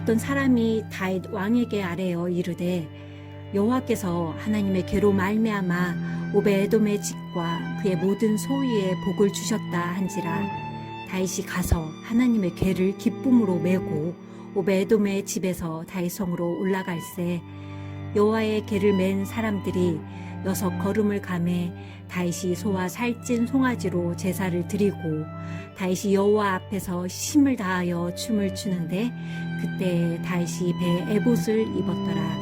어떤 사람이 다윗 왕에게 아뢰어 이르되 여호와께서 하나님의 괴로 말미암아 오베에돔의 집과 그의 모든 소유에 복을 주셨다 한지라. 다윗이 가서 하나님의 괴를 기쁨으로 메고 오베에돔의 집에서 다윗 성으로 올라갈새 여호와의 괴를 맨 사람들이 6 걸음을 가매 다윗이 소와 살찐 송아지로 제사를 드리고 다윗이 여호와 앞에서 힘을 다하여 춤을 추는데 그때 다윗이 배에 에봇을 입었더라.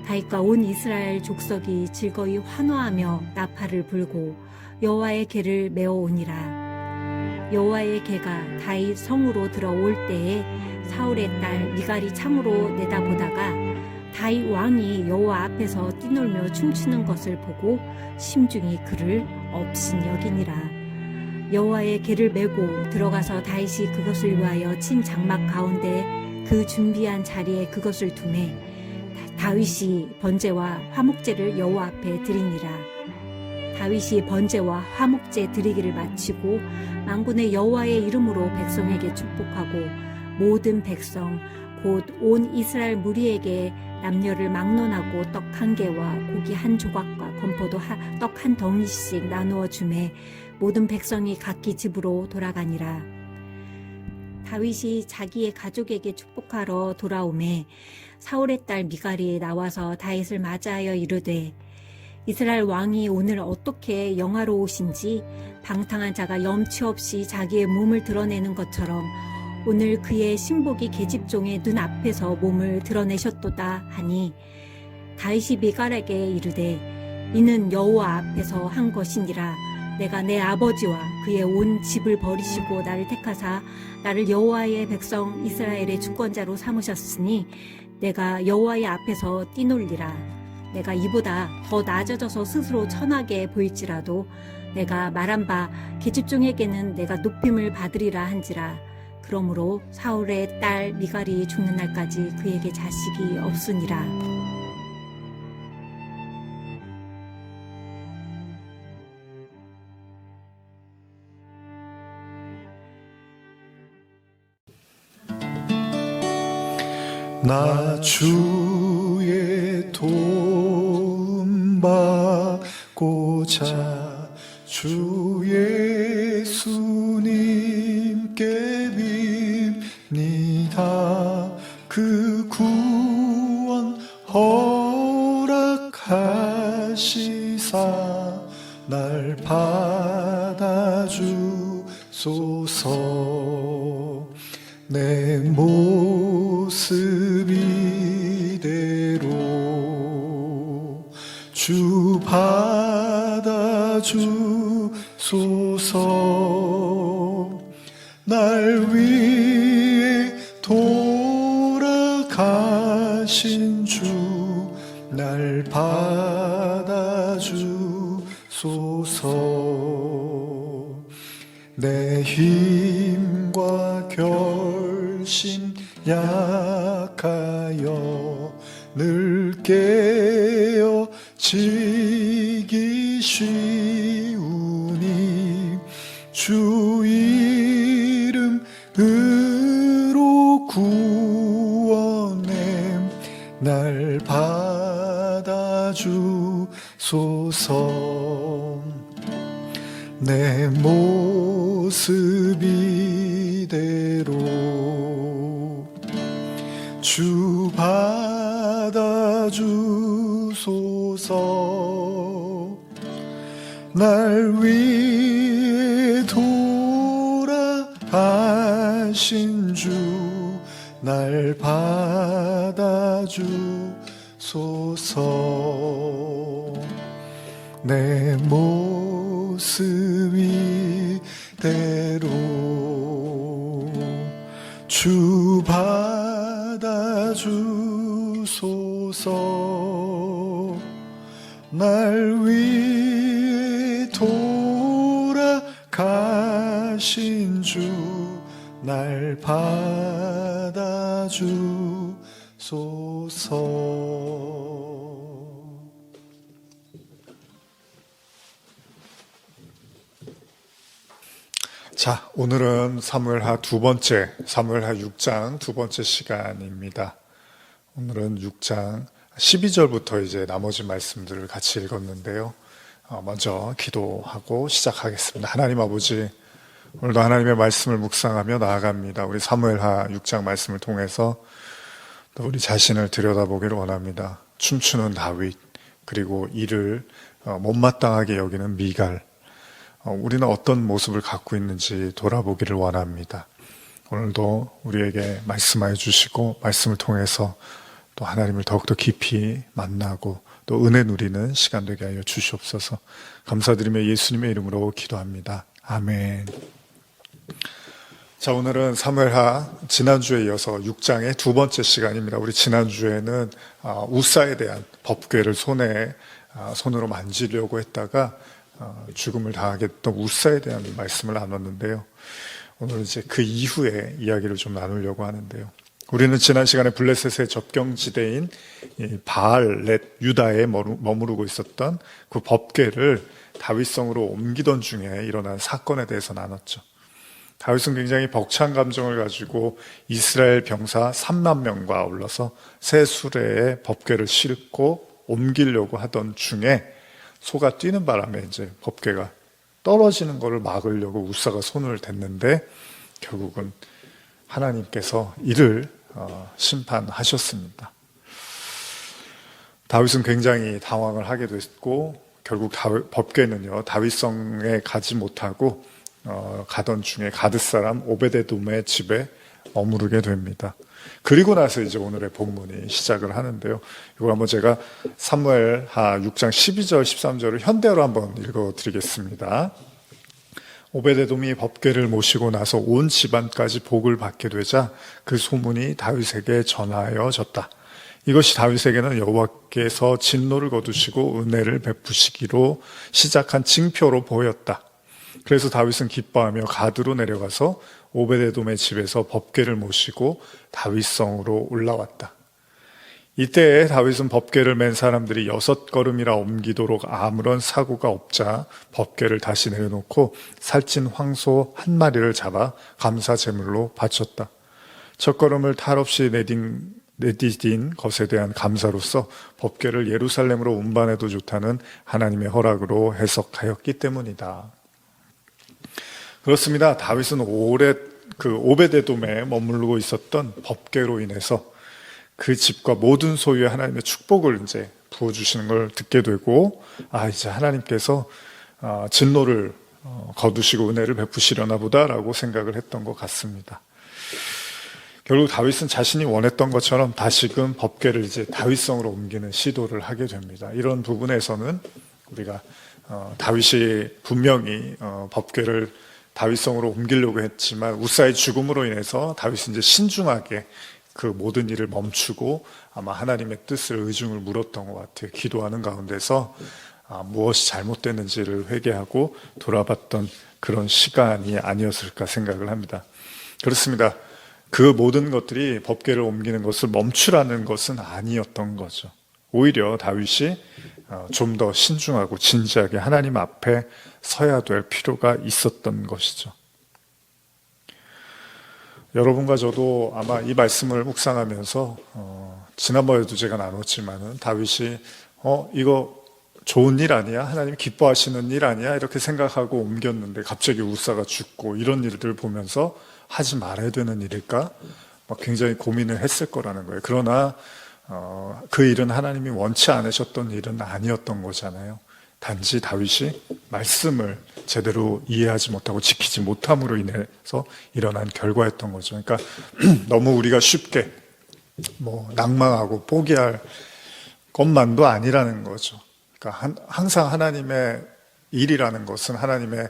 다윗과 온 이스라엘 족속이 즐거이 환호하며 나팔을 불고 여호와의 궤를 메어오니라. 여호와의 궤가 다윗 성으로 들어올 때에 사울의 딸 미갈이 창으로 내다보다가 다윗 왕이 여호와 앞에서 뛰놀며 춤추는 것을 보고 심중이 그를 업신여기니라. 여호와의 궤를 메고 들어가서 다윗이 그것을 위하여 친 장막 가운데 그 준비한 자리에 그것을 두매 다윗이 번제와 화목제를 여호와 앞에 드리니라. 다윗이 번제와 화목제 드리기를 마치고 만군의 여호와의 이름으로 백성에게 축복하고 모든 백성 곧 온 이스라엘 무리에게 남녀를 막론하고 떡 1개와 고기 1 조각과 건포도 떡 1 덩이씩 나누어 주매 모든 백성이 각기 집으로 돌아가니라. 다윗이 자기의 가족에게 축복하러 돌아오매 사울의 딸 미갈이 나와서 다윗을 맞이하여 이르되 이스라엘 왕이 오늘 어떻게 영화로우신지 방탕한 자가 염치 없이 자기의 몸을 드러내는 것처럼 오늘 그의 신복이 계집종의 눈앞에서 몸을 드러내셨도다 하니 다윗이 미갈에게 이르되 이는 여호와 앞에서 한 것이니라. 내가 내 아버지와 그의 온 집을 버리시고 나를 택하사 나를 여호와의 백성 이스라엘의 주권자로 삼으셨으니 내가 여호와의 앞에서 뛰놀리라. 내가 이보다 더 낮아져서 스스로 천하게 보일지라도 내가 말한 바 계집종에게는 내가 높임을 받으리라 한지라. 그러므로 사울의 딸 미갈이 죽는 날까지 그에게 자식이 없으니라. 나 주의 도움 받고자 주 예수님께 빕니다. 그 구원 허락하시사 날 받아주소서. 내 모습 이대로 주 받아주소서. 날 위해 돌아가신 주 날 받아주소서. 내 힘과 결심 약하여 늘 깨어지기 쉬우니 주 이름으로 구원해 날 받아주소서. 내 모습 이대로 주 받아주소서. 날 위해 돌아가신 주 날 받아주소서. 내 모습 이대로 주 받아주소서. 날 위해 돌아가신 주 날 받아주소서. 자, 오늘은 사무엘하 6장 두 번째 시간입니다. 오늘은 6장 12절부터 이제 나머지 말씀들을 같이 읽었는데요. 먼저 기도하고 시작하겠습니다. 하나님 아버지, 오늘도 하나님의 말씀을 묵상하며 나아갑니다. 우리 사무엘하 6장 말씀을 통해서 또 우리 자신을 들여다보기를 원합니다. 춤추는 다윗, 그리고 이를 못마땅하게 여기는 미갈, 우리는 어떤 모습을 갖고 있는지 돌아보기를 원합니다. 오늘도 우리에게 말씀하여 주시고 말씀을 통해서 또 하나님을 더욱더 깊이 만나고 또 은혜 누리는 시간 되게 하여 주시옵소서. 감사드리며 예수님의 이름으로 기도합니다. 아멘. 자, 오늘은 사무엘하 지난주에 이어서 6장의 두 번째 시간입니다. 우리 지난주에는 우사에 대한 법궤를 손으로 만지려고 했다가 죽음을 당하겠던 우사에 대한 말씀을 나눴는데요. 오늘 이제 그 이후의 이야기를 좀 나누려고 하는데요. 우리는 지난 시간에 블레셋의 접경지대인 바알렛 유다에 머무르고 있었던 그 법궤를 다윗성으로 옮기던 중에 일어난 사건에 대해서 나눴죠. 다윗은 굉장히 벅찬 감정을 가지고 이스라엘 병사 3만 명과 아울러서 새 수레에 법궤를 싣고 옮기려고 하던 중에 소가 뛰는 바람에 이제 법궤가 떨어지는 것을 막으려고 우사가 손을 댔는데 결국은 하나님께서 이를 심판하셨습니다. 다윗은 굉장히 당황을 하게 됐고 결국 법궤는요 다윗성에 가지 못하고 가던 중에 가드 사람 오베데돔의 집에 머무르게 됩니다. 그리고 나서 이제 오늘의 본문이 시작을 하는데요. 이걸 한번 제가 사무엘하 6장 12절 13절을 현대어로 한번 읽어드리겠습니다. 오베데돔이 법궤를 모시고 나서 온 집안까지 복을 받게 되자 그 소문이 다윗에게 전하여졌다. 이것이 다윗에게는 여호와께서 진노를 거두시고 은혜를 베푸시기로 시작한 징표로 보였다. 그래서 다윗은 기뻐하며 가드로 내려가서 오베데돔의 집에서 법궤를 모시고 다윗성으로 올라왔다. 이때 다윗은 법궤를 맨 사람들이 6걸음이라 옮기도록 아무런 사고가 없자 법궤를 다시 내려놓고 살찐 황소 한 마리를 잡아 감사 제물로 바쳤다. 첫 걸음을 탈 없이 내디딘 것에 대한 감사로서 법궤를 예루살렘으로 운반해도 좋다는 하나님의 허락으로 해석하였기 때문이다. 그렇습니다. 다윗은 오래 그 오베데돔에 머무르고 있었던 법궤로 인해서 그 집과 모든 소유에 하나님의 축복을 이제 부어주시는 걸 듣게 되고, 이제 하나님께서 진노를 거두시고 은혜를 베푸시려나 보다라고 생각을 했던 것 같습니다. 결국 다윗은 자신이 원했던 것처럼 다시금 법궤를 이제 다윗성으로 옮기는 시도를 하게 됩니다. 이런 부분에서는 우리가 다윗이 분명히 법궤를 다윗성으로 옮기려고 했지만 우사의 죽음으로 인해서 다윗은 이제 신중하게 그 모든 일을 멈추고 아마 하나님의 뜻을 의중을 물었던 것 같아요. 기도하는 가운데서 무엇이 잘못됐는지를 회개하고 돌아봤던 그런 시간이 아니었을까 생각을 합니다. 그렇습니다. 그 모든 것들이 법궤를 옮기는 것을 멈추라는 것은 아니었던 거죠. 오히려 다윗이 좀 더 신중하고 진지하게 하나님 앞에 서야 될 필요가 있었던 것이죠. 여러분과 저도 아마 이 말씀을 묵상하면서 지난번에도 제가 나눴지만은 다윗이 이거 좋은 일 아니야? 하나님 기뻐하시는 일 아니야? 이렇게 생각하고 옮겼는데 갑자기 우사가 죽고 이런 일들 보면서 하지 말아야 되는 일일까? 막 굉장히 고민을 했을 거라는 거예요. 그러나 그 일은 하나님이 원치 않으셨던 일은 아니었던 거잖아요. 단지 다윗이 말씀을 제대로 이해하지 못하고 지키지 못함으로 인해서 일어난 결과였던 거죠. 그러니까 너무 우리가 쉽게 낭망하고 포기할 것만도 아니라는 거죠. 그러니까 항상 하나님의 일이라는 것은 하나님의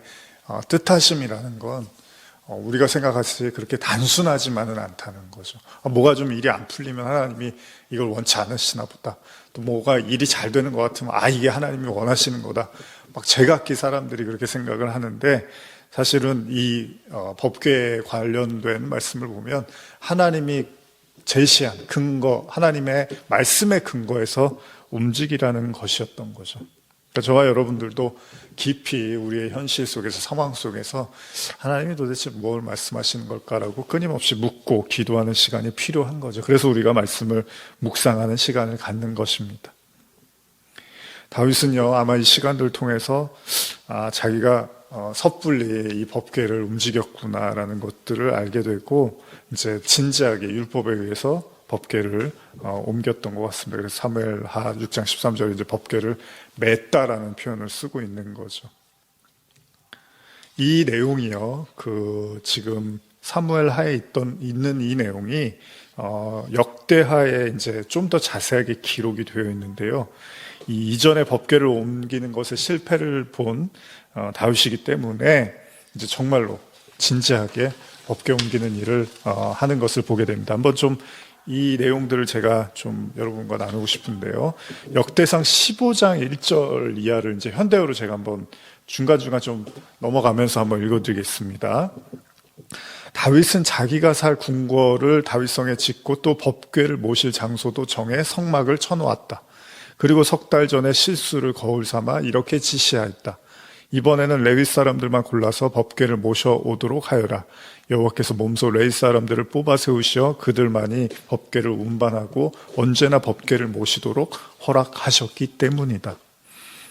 뜻하심이라는 건 우리가 생각하듯이 그렇게 단순하지만은 않다는 거죠. 뭐가 좀 일이 안 풀리면 하나님이 이걸 원치 않으시나 보다. 또 뭐가 일이 잘 되는 것 같으면 이게 하나님이 원하시는 거다. 막 제각기 사람들이 그렇게 생각을 하는데 사실은 이 법궤에 관련된 말씀을 보면 하나님이 제시한 근거, 하나님의 말씀의 근거에서 움직이라는 것이었던 거죠. 그러니까 저와 여러분들도 깊이 우리의 현실 속에서, 상황 속에서 하나님이 도대체 뭘 말씀하시는 걸까라고 끊임없이 묻고 기도하는 시간이 필요한 거죠. 그래서 우리가 말씀을 묵상하는 시간을 갖는 것입니다. 다윗은요, 아마 이 시간들을 통해서 자기가 섣불리 이 법궤를 움직였구나라는 것들을 알게 되고, 이제 진지하게 율법에 의해서 법궤를 옮겼던 것 같습니다. 그래서 사무엘하 6장 13절에 이제 법궤를 맸다라는 표현을 쓰고 있는 거죠. 이 내용이요, 지금 사무엘하에 있는 이 내용이 역대하에 이제 좀 더 자세하게 기록이 되어 있는데요. 이 이전에 법궤를 옮기는 것에 실패를 본 다윗이기 때문에 이제 정말로 진지하게 법궤 옮기는 일을 하는 것을 보게 됩니다. 한번 좀 이 내용들을 제가 좀 여러분과 나누고 싶은데요. 역대상 15장 1절 이하를 이제 현대어로 제가 한번 중간중간 좀 넘어가면서 한번 읽어드리겠습니다. 다윗은 자기가 살 궁궐을 다윗성에 짓고 또 법궤를 모실 장소도 정해 성막을 쳐놓았다. 그리고 석 달 전에 실수를 거울 삼아 이렇게 지시하였다. 이번에는 레위 사람들만 골라서 법궤를 모셔오도록 하여라. 여호와께서 몸소 레위 사람들을 뽑아 세우시어 그들만이 법궤를 운반하고 언제나 법궤를 모시도록 허락하셨기 때문이다.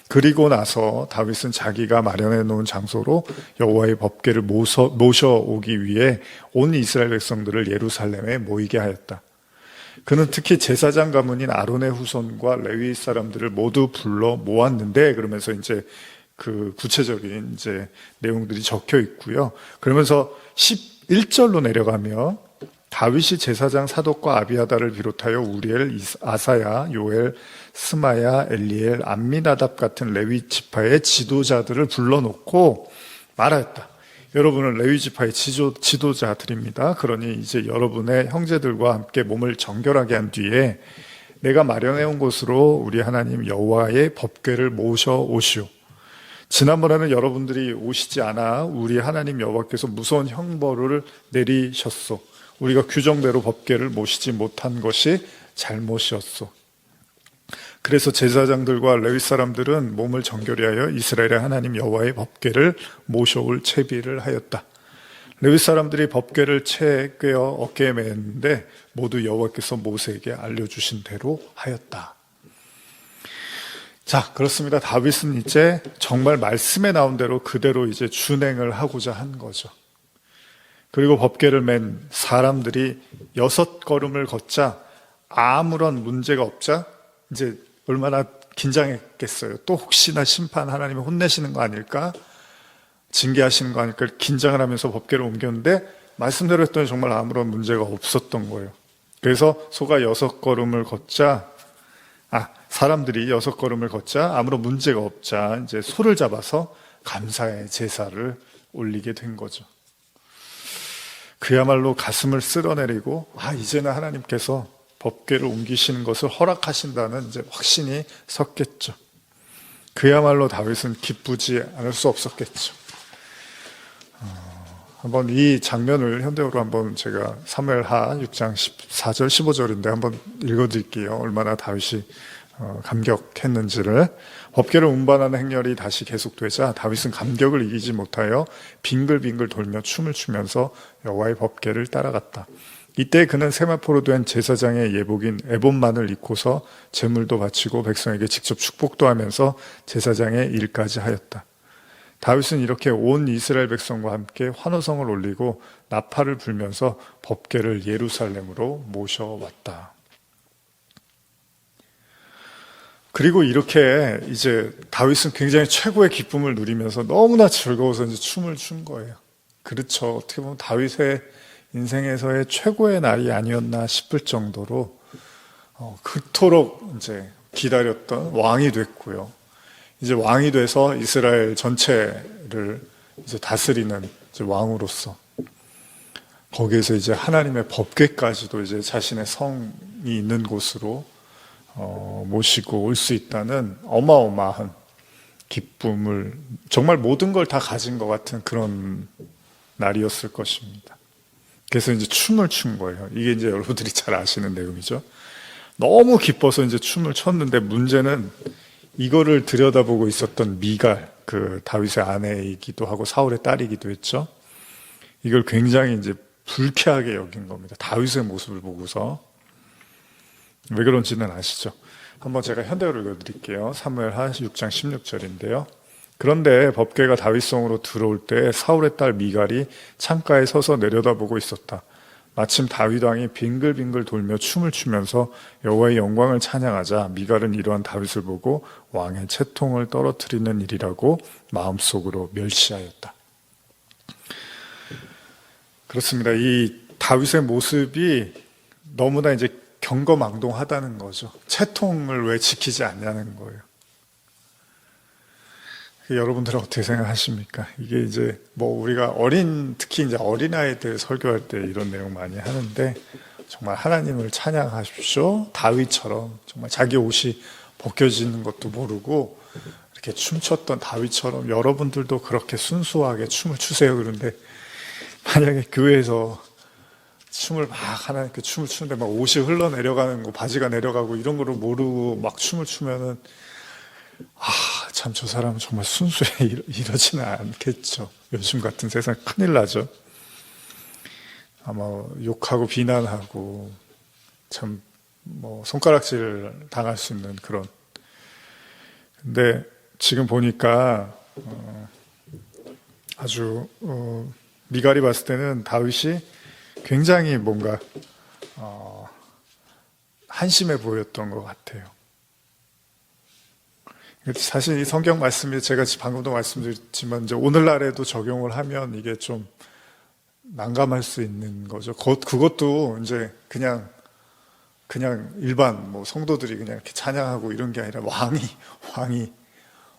그리고 나서 다윗은 자기가 마련해 놓은 장소로 여호와의 법궤를 모셔오기 위해 온 이스라엘 백성들을 예루살렘에 모이게 하였다. 그는 특히 제사장 가문인 아론의 후손과 레위 사람들을 모두 불러 모았는데, 그러면서 이제 그 구체적인 이제 내용들이 적혀 있고요. 그러면서 11절로 내려가며 다윗이 제사장 사독과 아비아다를 비롯하여 우리엘, 아사야, 요엘, 스마야, 엘리엘, 암미나답 같은 레위 지파의 지도자들을 불러놓고 말하였다. 여러분은 레위 지파의 지도자들입니다. 그러니 이제 여러분의 형제들과 함께 몸을 정결하게 한 뒤에 내가 마련해온 곳으로 우리 하나님 여호와의 법궤를 모셔 오시오. 지난번에는 여러분들이 오시지 않아 우리 하나님 여호와께서 무서운 형벌을 내리셨소. 우리가 규정대로 법궤를 모시지 못한 것이 잘못이었소. 그래서 제사장들과 레위 사람들은 몸을 정결히 하여 이스라엘의 하나님 여호와의 법궤를 모셔올 채비를 하였다. 레위 사람들이 법궤를 채 꿰어 어깨에 맸는데 모두 여호와께서 모세에게 알려주신 대로 하였다. 자, 그렇습니다. 다윗은 이제 정말 말씀에 나온 대로 그대로 이제 준행을 하고자 한 거죠. 그리고 법궤를 맨 사람들이 6걸음을 걷자 아무런 문제가 없자 이제 얼마나 긴장했겠어요. 또 혹시나 심판 하나님이 혼내시는 거 아닐까? 징계하시는 거 아닐까? 긴장을 하면서 법궤를 옮겼는데 말씀대로 했더니 정말 아무런 문제가 없었던 거예요. 그래서 소가 6걸음을 걷자, 사람들이 6걸음을 걷자 아무런 문제가 없자 이제 소를 잡아서 감사의 제사를 올리게 된 거죠. 그야말로 가슴을 쓸어내리고 이제는 하나님께서 법궤를 옮기시는 것을 허락하신다는 이제 확신이 섰겠죠. 그야말로 다윗은 기쁘지 않을 수 없었겠죠. 한번 이 장면을 현대어로 한번 제가 사무엘하 6장 14절 15절인데 한번 읽어드릴게요. 얼마나 다윗이 감격했는지를. 법궤를 운반하는 행렬이 다시 계속되자 다윗은 감격을 이기지 못하여 빙글빙글 돌며 춤을 추면서 여호와의 법궤를 따라갔다. 이때 그는 세마포로 된 제사장의 예복인 에봇만을 입고서 제물도 바치고 백성에게 직접 축복도 하면서 제사장의 일까지 하였다. 다윗은 이렇게 온 이스라엘 백성과 함께 환호성을 올리고 나팔을 불면서 법궤를 예루살렘으로 모셔왔다. 그리고 이렇게 이제 다윗은 굉장히 최고의 기쁨을 누리면서 너무나 즐거워서 이제 춤을 춘 거예요. 그렇죠. 어떻게 보면 다윗의 인생에서의 최고의 날이 아니었나 싶을 정도로 그토록 이제 기다렸던 왕이 됐고요. 이제 왕이 돼서 이스라엘 전체를 이제 다스리는 이제 왕으로서 거기에서 이제 하나님의 법궤까지도 이제 자신의 성이 있는 곳으로 모시고 올 수 있다는 어마어마한 기쁨을, 정말 모든 걸 다 가진 것 같은 그런 날이었을 것입니다. 그래서 이제 춤을 춘 거예요. 이게 이제 여러분들이 잘 아시는 내용이죠. 너무 기뻐서 이제 춤을 췄는데 문제는 이거를 들여다보고 있었던 미갈, 그 다윗의 아내이기도 하고 사울의 딸이기도 했죠. 이걸 굉장히 이제 불쾌하게 여긴 겁니다. 다윗의 모습을 보고서. 왜 그런지는 아시죠? 한번 제가 현대어로 읽어드릴게요. 사무엘하 6장 16절인데요. 그런데 법궤가 다윗성으로 들어올 때 사울의 딸 미갈이 창가에 서서 내려다보고 있었다. 마침 다윗 왕이 빙글빙글 돌며 춤을 추면서 여호와의 영광을 찬양하자 미갈은 이러한 다윗을 보고 왕의 채통을 떨어뜨리는 일이라고 마음속으로 멸시하였다. 그렇습니다. 이 다윗의 모습이 너무나 이제 경거망동하다는 거죠. 채통을 왜 지키지 않냐는 거예요. 여러분들은 어떻게 생각하십니까? 이게 이제 뭐 우리가 특히 이제 어린아이들 설교할 때 이런 내용 많이 하는데 정말 하나님을 찬양하십시오. 다윗처럼 정말 자기 옷이 벗겨지는 것도 모르고 이렇게 춤췄던 다윗처럼 여러분들도 그렇게 순수하게 춤을 추세요. 그런데 만약에 교회에서 춤을 막 하나님께 춤을 추는데 막 옷이 흘러내려가는 거, 바지가 내려가고 이런 거를 모르고 막 춤을 추면은 참 저 사람은 정말 순수해 이러지는 않겠죠. 요즘 같은 세상 큰일 나죠. 아마 욕하고 비난하고 참 뭐 손가락질 당할 수 있는 그런. 근데 지금 보니까 아주 미갈이 봤을 때는 다윗이 굉장히 뭔가 한심해 보였던 것 같아요. 사실 이 성경 말씀이 제가 방금도 말씀드렸지만 이제 오늘날에도 적용을 하면 이게 좀 난감할 수 있는 거죠. 그것도 이제 그냥 일반 뭐 성도들이 그냥 이렇게 찬양하고 이런 게 아니라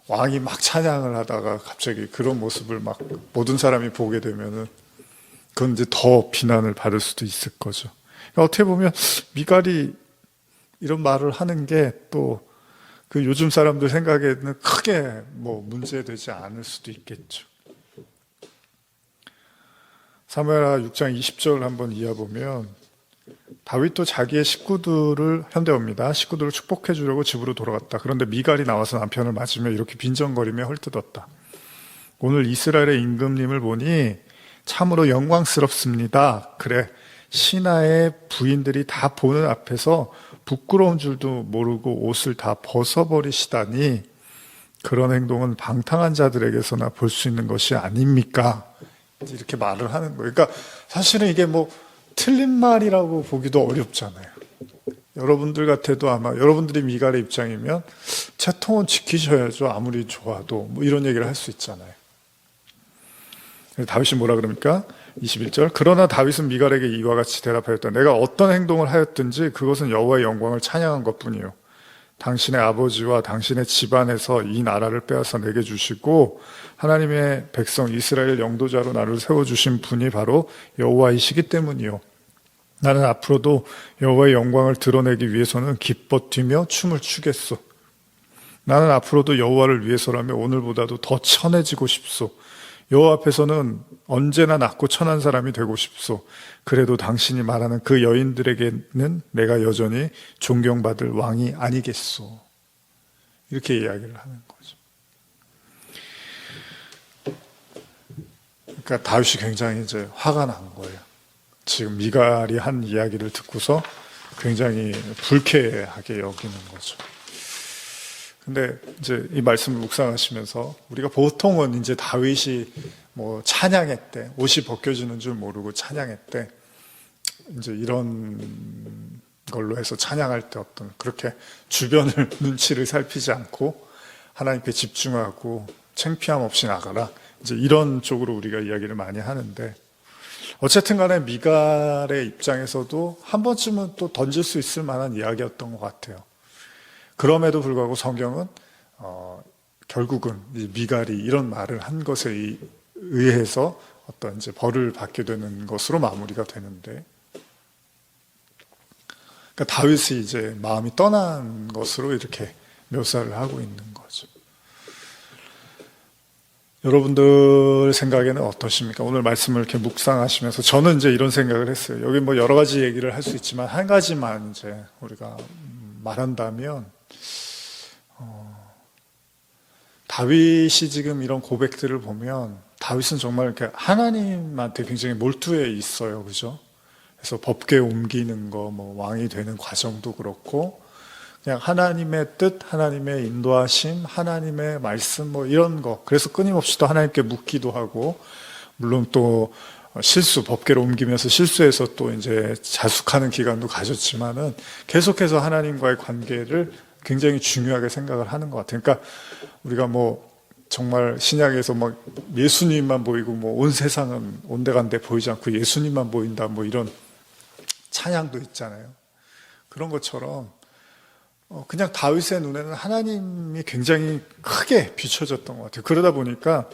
왕이 막 찬양을 하다가 갑자기 그런 모습을 막 모든 사람이 보게 되면은 그건 이제 더 비난을 받을 수도 있을 거죠. 그러니까 어떻게 보면 미갈이 이런 말을 하는 게 또 그 요즘 사람들 생각에는 크게 뭐 문제되지 않을 수도 있겠죠. 사무엘하 6장 20절 한번 이어보면 다윗도 자기의 식구들을 현대어입니다. 식구들을 축복해 주려고 집으로 돌아갔다. 그런데 미갈이 나와서 남편을 맞으며 이렇게 빈정거리며 헐뜯었다. 오늘 이스라엘의 임금님을 보니 참으로 영광스럽습니다. 그래, 신하의 부인들이 다 보는 앞에서 부끄러운 줄도 모르고 옷을 다 벗어버리시다니 그런 행동은 방탕한 자들에게서나 볼 수 있는 것이 아닙니까? 이렇게 말을 하는 거예요. 그러니까 사실은 이게 뭐 틀린 말이라고 보기도 어렵잖아요. 여러분들 같아도 아마 여러분들이 미갈의 입장이면 채통은 지키셔야죠. 아무리 좋아도 뭐 이런 얘기를 할 수 있잖아요. 다윗이 뭐라 그럽니까? 21절. 그러나 다윗은 미갈에게 이와 같이 대답하였다. 내가 어떤 행동을 하였든지 그것은 여호와의 영광을 찬양한 것뿐이요. 당신의 아버지와 당신의 집안에서 이 나라를 빼앗아 내게 주시고 하나님의 백성 이스라엘 영도자로 나를 세워주신 분이 바로 여호와이시기 때문이요. 나는 앞으로도 여호와의 영광을 드러내기 위해서는 기뻐 뛰며 춤을 추겠소. 나는 앞으로도 여호와를 위해서라면 오늘보다도 더 천해지고 싶소. 여호와 앞에서는 언제나 낮고 천한 사람이 되고 싶소. 그래도 당신이 말하는 그 여인들에게는 내가 여전히 존경받을 왕이 아니겠소. 이렇게 이야기를 하는 거죠. 그러니까 다윗이 굉장히 이제 화가 난 거예요. 지금 미갈이 한 이야기를 듣고서 굉장히 불쾌하게 여기는 거죠. 근데 이제 이 말씀을 묵상하시면서 우리가 보통은 이제 다윗이 뭐 찬양했대, 옷이 벗겨지는 줄 모르고 찬양했대, 이제 이런 걸로 해서 찬양할 때 어떤 그렇게 주변을 눈치를 살피지 않고 하나님께 집중하고 창피함 없이 나가라, 이제 이런 쪽으로 우리가 이야기를 많이 하는데, 어쨌든 간에 미갈의 입장에서도 한 번쯤은 또 던질 수 있을 만한 이야기였던 것 같아요. 그럼에도 불구하고 성경은 결국은 미갈이 이런 말을 한 것에 의해서 어떤 이제 벌을 받게 되는 것으로 마무리가 되는데, 그러니까 다윗이 이제 마음이 떠난 것으로 이렇게 묘사를 하고 있는 거죠. 여러분들 생각에는 어떠십니까? 오늘 말씀을 이렇게 묵상하시면서 저는 이제 이런 생각을 했어요. 여기 뭐 여러 가지 얘기를 할 수 있지만 한 가지만 이제 우리가 말한다면, 다윗이 지금 이런 고백들을 보면 다윗은 정말 이렇게 하나님한테 굉장히 몰두해 있어요. 그죠? 그래서 법궤 옮기는 거, 뭐 왕이 되는 과정도 그렇고 그냥 하나님의 뜻, 하나님의 인도하심, 하나님의 말씀 뭐 이런 거. 그래서 끊임없이 또 하나님께 묻기도 하고 물론 또 법궤를 옮기면서 실수해서 또 이제 자숙하는 기간도 가졌지만은 계속해서 하나님과의 관계를 굉장히 중요하게 생각을 하는 것 같아요. 그러니까 우리가 뭐 정말 신약에서 막 예수님만 보이고 뭐 온 세상은 온데간데 보이지 않고 예수님만 보인다 뭐 이런 찬양도 있잖아요. 그런 것처럼 그냥 다윗의 눈에는 하나님이 굉장히 크게 비춰졌던 것 같아요. 그러다 보니까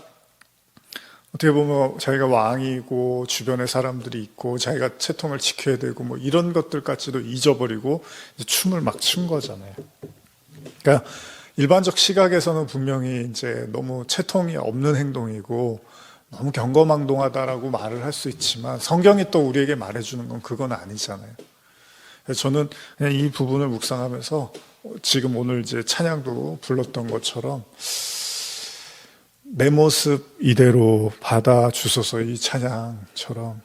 어떻게 보면 자기가 왕이고 주변에 사람들이 있고 자기가 채통을 지켜야 되고 뭐 이런 것들까지도 잊어버리고 이제 춤을 막 춘 거잖아요. 그러니까 일반적 시각에서는 분명히 이제 너무 채통이 없는 행동이고 너무 경거망동하다라고 말을 할 수 있지만 성경이 또 우리에게 말해주는 건 그건 아니잖아요. 그래서 저는 그냥 이 부분을 묵상하면서 지금 오늘 이제 찬양도 불렀던 것처럼 내 모습 이대로 받아주소서 이 찬양처럼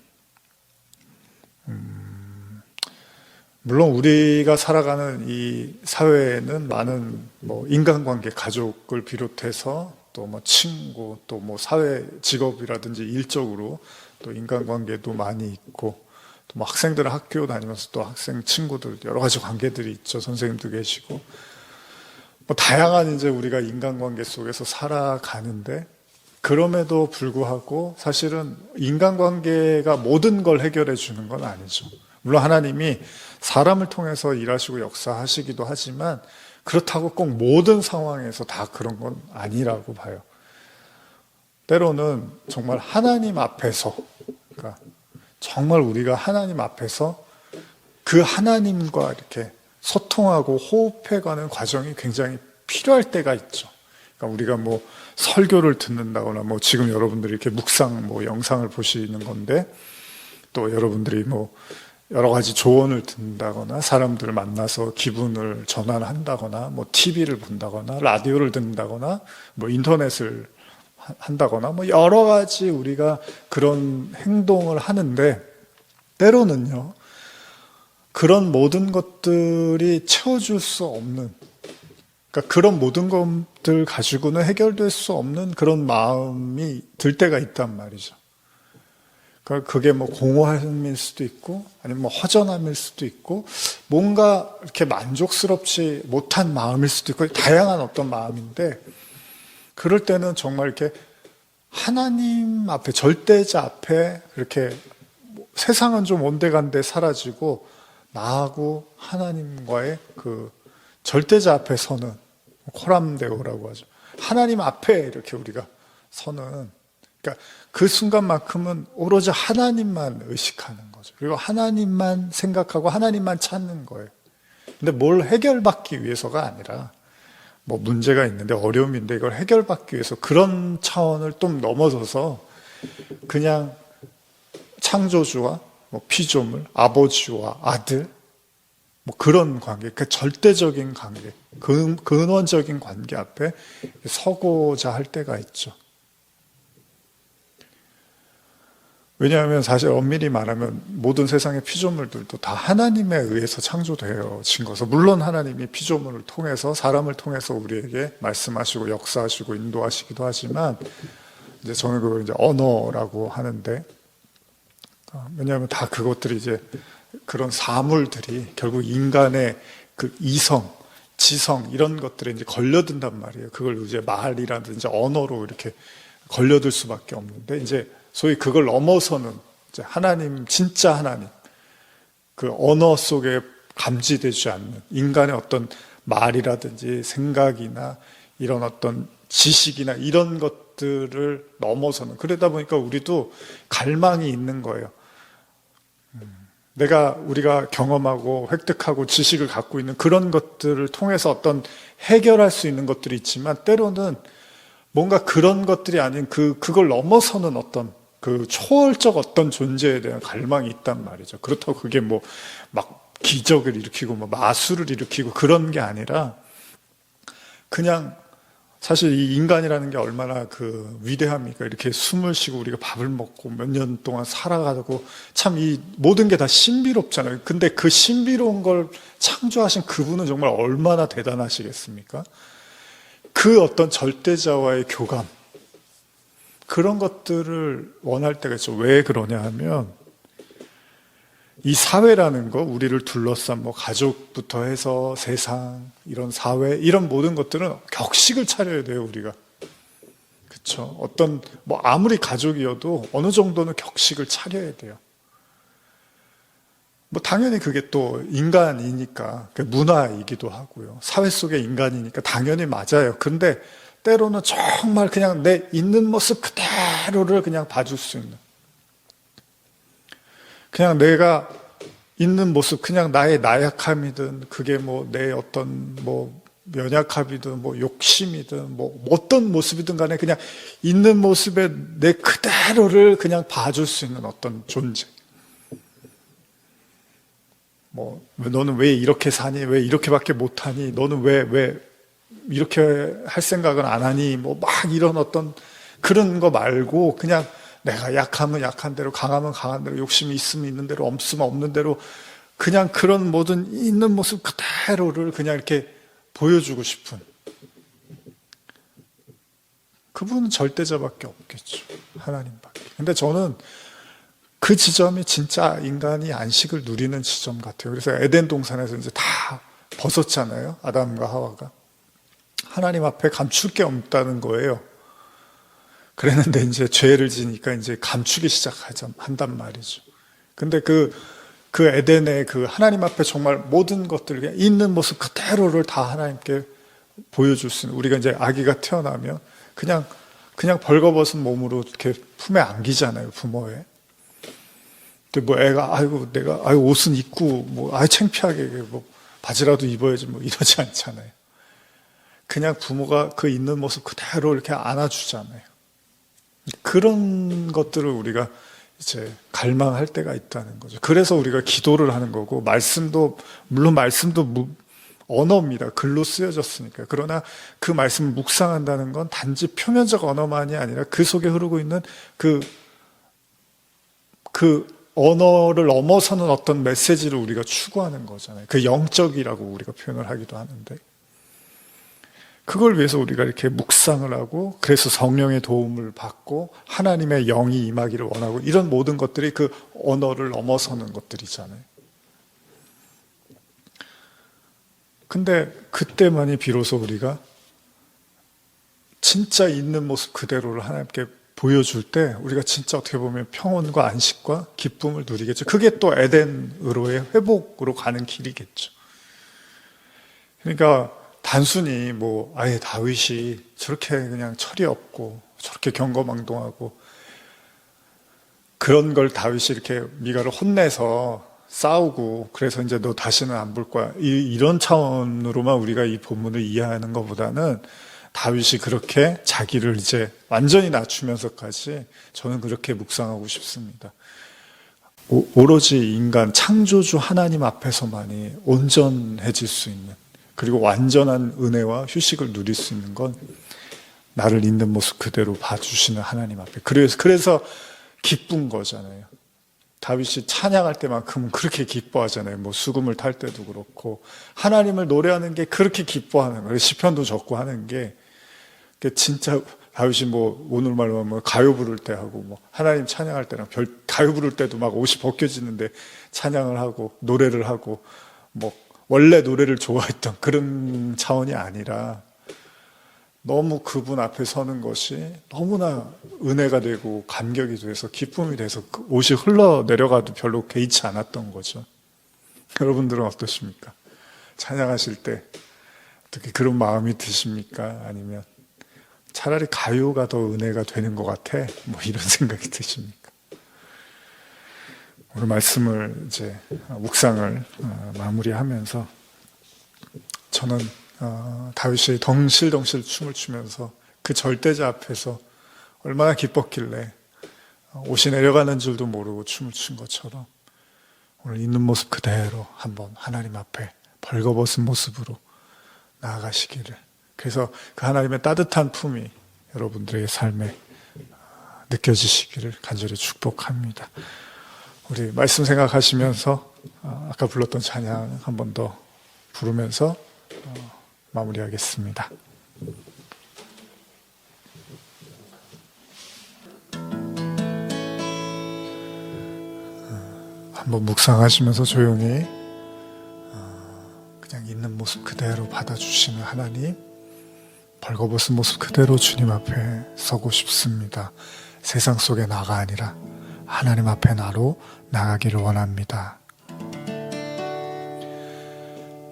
물론 우리가 살아가는 이 사회에는 많은 뭐 인간관계, 가족을 비롯해서 또 뭐 친구, 또 뭐 사회 직업이라든지 일적으로 또 인간관계도 많이 있고 또 뭐 학생들은 학교 다니면서 또 학생 친구들 여러 가지 관계들이 있죠. 선생님도 계시고 뭐 다양한 이제 우리가 인간관계 속에서 살아가는데 그럼에도 불구하고 사실은 인간관계가 모든 걸 해결해 주는 건 아니죠. 물론 하나님이 사람을 통해서 일하시고 역사하시기도 하지만 그렇다고 꼭 모든 상황에서 다 그런 건 아니라고 봐요. 때로는 정말 하나님 앞에서, 그러니까 정말 우리가 하나님 앞에서 그 하나님과 이렇게 소통하고 호흡해가는 과정이 굉장히 필요할 때가 있죠. 그러니까 우리가 뭐 설교를 듣는다거나 뭐 지금 여러분들이 이렇게 묵상 뭐 영상을 보시는 건데 또 여러분들이 뭐 여러 가지 조언을 듣는다거나 사람들을 만나서 기분을 전환한다거나 뭐 TV를 본다거나 라디오를 듣는다거나 뭐 인터넷을 한다거나 뭐 여러 가지 우리가 그런 행동을 하는데 때로는요 그런 모든 것들이 채워줄 수 없는 그러니까 그런 모든 것들 가지고는 해결될 수 없는 그런 마음이 들 때가 있단 말이죠. 그러니까 그게 뭐 공허함일 수도 있고 아니면 뭐 허전함일 수도 있고 뭔가 이렇게 만족스럽지 못한 마음일 수도 있고 다양한 어떤 마음인데 그럴 때는 정말 이렇게 하나님 앞에 절대자 앞에 이렇게 세상은 좀 온데간데 사라지고 나하고 하나님과의 그 절대자 앞에 서는 코람데오라고 하죠. 하나님 앞에 이렇게 우리가 서는 그러니까 그 순간만큼은 오로지 하나님만 의식하는 거죠. 그리고 하나님만 생각하고 하나님만 찾는 거예요. 근데 뭘 해결받기 위해서가 아니라 뭐 문제가 있는데 어려움인데 이걸 해결받기 위해서 그런 차원을 좀 넘어서서 그냥 창조주와 뭐 피조물, 아버지와 아들 뭐 그런 관계, 그 절대적인 관계, 근원적인 관계 앞에 서고자 할 때가 있죠. 왜냐하면 사실 엄밀히 말하면 모든 세상의 피조물들도 다 하나님에 의해서 창조되어진 것서 물론 하나님이 피조물을 통해서 사람을 통해서 우리에게 말씀하시고 역사하시고 인도하시기도 하지만 이제 저는 그걸 이제 언어라고 하는데 왜냐하면 다 그것들이 이제 그런 사물들이 결국 인간의 그 이성, 지성 이런 것들에 이제 걸려든단 말이에요. 그걸 이제 말이라든지 언어로 이렇게 걸려들 수밖에 없는데 이제 소위 그걸 넘어서는 이제 하나님, 진짜 하나님, 그 언어 속에 감지되지 않는 인간의 어떤 말이라든지 생각이나 이런 어떤 지식이나 이런 것들을 넘어서는 그러다 보니까 우리도 갈망이 있는 거예요. 우리가 경험하고 획득하고 지식을 갖고 있는 그런 것들을 통해서 어떤 해결할 수 있는 것들이 있지만 때로는 뭔가 그런 것들이 아닌 그걸 넘어서는 어떤 그 초월적 어떤 존재에 대한 갈망이 있단 말이죠. 그렇다고 그게 뭐 막 기적을 일으키고 뭐 마술을 일으키고 그런 게 아니라 그냥 사실 이 인간이라는 게 얼마나 그 위대합니까? 이렇게 숨을 쉬고 우리가 밥을 먹고 몇 년 동안 살아가고 참 이 모든 게 다 신비롭잖아요. 근데 그 신비로운 걸 창조하신 그분은 정말 얼마나 대단하시겠습니까? 그 어떤 절대자와의 교감, 그런 것들을 원할 때가 있죠. 왜 그러냐 하면 이 사회라는 거, 우리를 둘러싼 뭐 가족부터 해서 세상, 이런 사회, 이런 모든 것들은 격식을 차려야 돼요, 우리가. 그렇죠? 어떤 뭐 아무리 가족이어도 어느 정도는 격식을 차려야 돼요. 뭐 당연히 그게 또 인간이니까 문화이기도 하고요. 사회 속의 인간이니까 당연히 맞아요. 근데 때로는 정말 그냥 내 있는 모습 그대로를 그냥 봐줄 수 있는, 그냥 내가 있는 모습, 그냥 나의 나약함이든 그게 뭐 내 어떤 뭐 연약함이든 뭐 욕심이든 뭐 어떤 모습이든 간에 그냥 있는 모습에 내 그대로를 그냥 봐줄 수 있는 어떤 존재. 뭐 너는 왜 이렇게 사니? 왜 이렇게밖에 못하니? 너는 왜 이렇게 할 생각은 안 하니? 뭐 막 이런 어떤 그런 거 말고 그냥 내가 약하면 약한 대로, 강하면 강한 대로, 욕심이 있으면 있는 대로, 없으면 없는 대로 그냥 그런 모든 있는 모습 그대로를 그냥 이렇게 보여주고 싶은, 그분은 절대자밖에 없겠죠. 하나님밖에. 근데 저는 그 지점이 진짜 인간이 안식을 누리는 지점 같아요. 그래서 에덴 동산에서 이제 다 벗었잖아요. 아담과 하와가. 하나님 앞에 감출 게 없다는 거예요. 그랬는데 이제 죄를 지니까 이제 감추기 시작한단 말이죠. 근데 그 에덴의 그 하나님 앞에 정말 모든 것들, 그냥 있는 모습 그대로를 다 하나님께 보여줄 수 있는, 우리가 이제 아기가 태어나면 그냥 벌거벗은 몸으로 이렇게 품에 안기잖아요, 부모에. 근데 뭐 애가, 내가 옷은 입고, 뭐, 창피하게, 뭐, 바지라도 입어야지, 뭐, 이러지 않잖아요. 그냥 부모가 그 있는 모습 그대로 이렇게 안아주잖아요. 그런 것들을 우리가 이제 갈망할 때가 있다는 거죠. 그래서 우리가 기도를 하는 거고, 물론 말씀도 언어입니다. 글로 쓰여졌으니까. 그러나 그 말씀을 묵상한다는 건 단지 표면적 언어만이 아니라 그 속에 흐르고 있는 그 언어를 넘어서는 어떤 메시지를 우리가 추구하는 거잖아요. 그 영적이라고 우리가 표현을 하기도 하는데, 그걸 위해서 우리가 이렇게 묵상을 하고, 그래서 성령의 도움을 받고 하나님의 영이 임하기를 원하고, 이런 모든 것들이 그 언어를 넘어서는 것들이잖아요. 근데 그때만이 비로소 우리가 진짜 있는 모습 그대로를 하나님께 보여줄 때 우리가 진짜 어떻게 보면 평온과 안식과 기쁨을 누리겠죠. 그게 또 에덴으로의 회복으로 가는 길이겠죠. 그러니까 단순히 뭐 아예 다윗이 저렇게 그냥 철이 없고 저렇게 경거망동하고 그런 걸 다윗이 이렇게 미가를 혼내서 싸우고 그래서 이제 너 다시는 안 볼 거야, 이런 차원으로만 우리가 이 본문을 이해하는 것보다는 다윗이 그렇게 자기를 이제 완전히 낮추면서까지 저는 그렇게 묵상하고 싶습니다. 오로지 인간 창조주 하나님 앞에서만이 온전해질 수 있는, 그리고 완전한 은혜와 휴식을 누릴 수 있는 건 나를 있는 모습 그대로 봐주시는 하나님 앞에. 그래서 기쁜 거잖아요. 다윗이 찬양할 때만큼은 그렇게 기뻐하잖아요. 뭐 수금을 탈 때도 그렇고 하나님을 노래하는 게 그렇게 기뻐하는 거예요. 시편도 적고 하는 게 진짜 다윗이 뭐 오늘 말로 하면 가요 부를 때 하고 뭐 하나님 찬양할 때랑 가요 부를 때도 막 옷이 벗겨지는데 찬양을 하고 노래를 하고 뭐 원래 노래를 좋아했던 그런 차원이 아니라 너무 그분 앞에 서는 것이 너무나 은혜가 되고 감격이 돼서 기쁨이 돼서 그 옷이 흘러내려가도 별로 개의치 않았던 거죠. 여러분들은 어떠십니까? 찬양하실 때 어떻게 그런 마음이 드십니까? 아니면 차라리 가요가 더 은혜가 되는 것 같아? 뭐 이런 생각이 드십니까? 오늘 말씀을 이제 묵상을 마무리하면서 저는 다윗이 덩실덩실 춤을 추면서 그 절대자 앞에서 얼마나 기뻤길래 옷이 내려가는 줄도 모르고 춤을 춘 것처럼 오늘 있는 모습 그대로 한번 하나님 앞에 벌거벗은 모습으로 나아가시기를 그래서 그 하나님의 따뜻한 품이 여러분들의 삶에 느껴지시기를 간절히 축복합니다. 우리 말씀 생각하시면서 아까 불렀던 찬양 한 번 더 부르면서 마무리하겠습니다. 한번 묵상하시면서 조용히 그냥 있는 모습 그대로 받아주시는 하나님, 벌거벗은 모습 그대로 주님 앞에 서고 싶습니다. 세상 속의 나가 아니라 하나님 앞에 나로 나가기를 원합니다.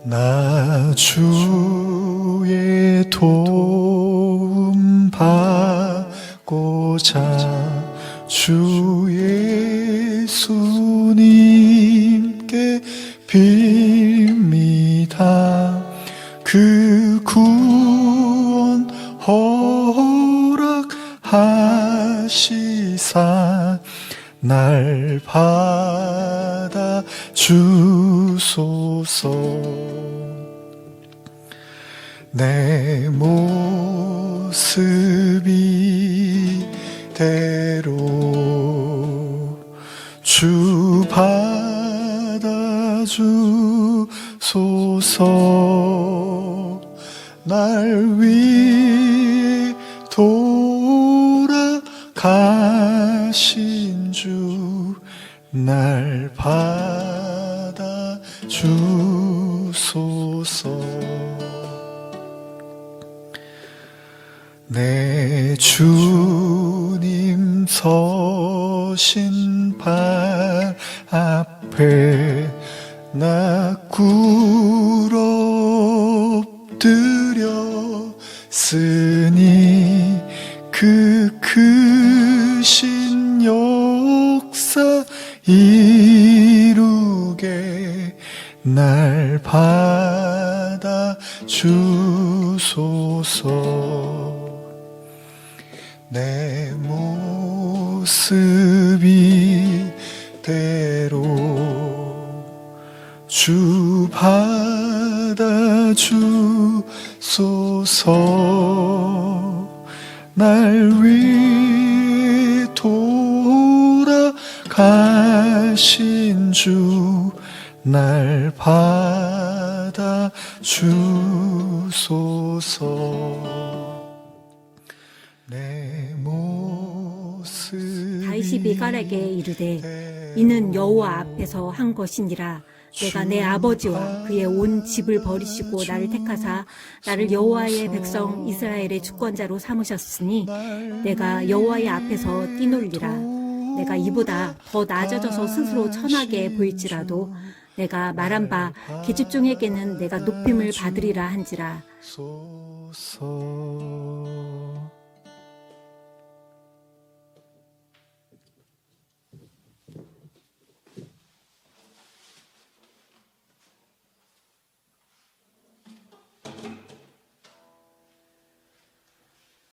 나 주의 도움 받고자 주 예수님께 빕니다. 그 구원 허락하시사 날 받아 주소서. 내 모습이 대로 주 받아 주소서. 날 위해 돌아가신 주 날 받아 주소서. 내 주님 서신 발 앞에 나 꿇어 엎드렸으니 그 크신 역사 이루게 날 받아 주소서. 내 모습이 대로 주 받아 주소서. 날 위해 돌아가신 주 날 받아 주소서. 내 모습이 다윗이 미갈에게 이르되 이는 여호와 앞에서 한 것이니라. 내가 내 아버지와 그의 온 집을 버리시고 나를 택하사 나를 여호와의 백성 이스라엘의 주권자로 삼으셨으니 내가 여호와의 앞에서 뛰놀리라. 내가 이보다 더 낮아져서 스스로 천하게 보일지라도 내가 말한 바 계집종에게는 내가 높임을 받으리라 한지라. 소서.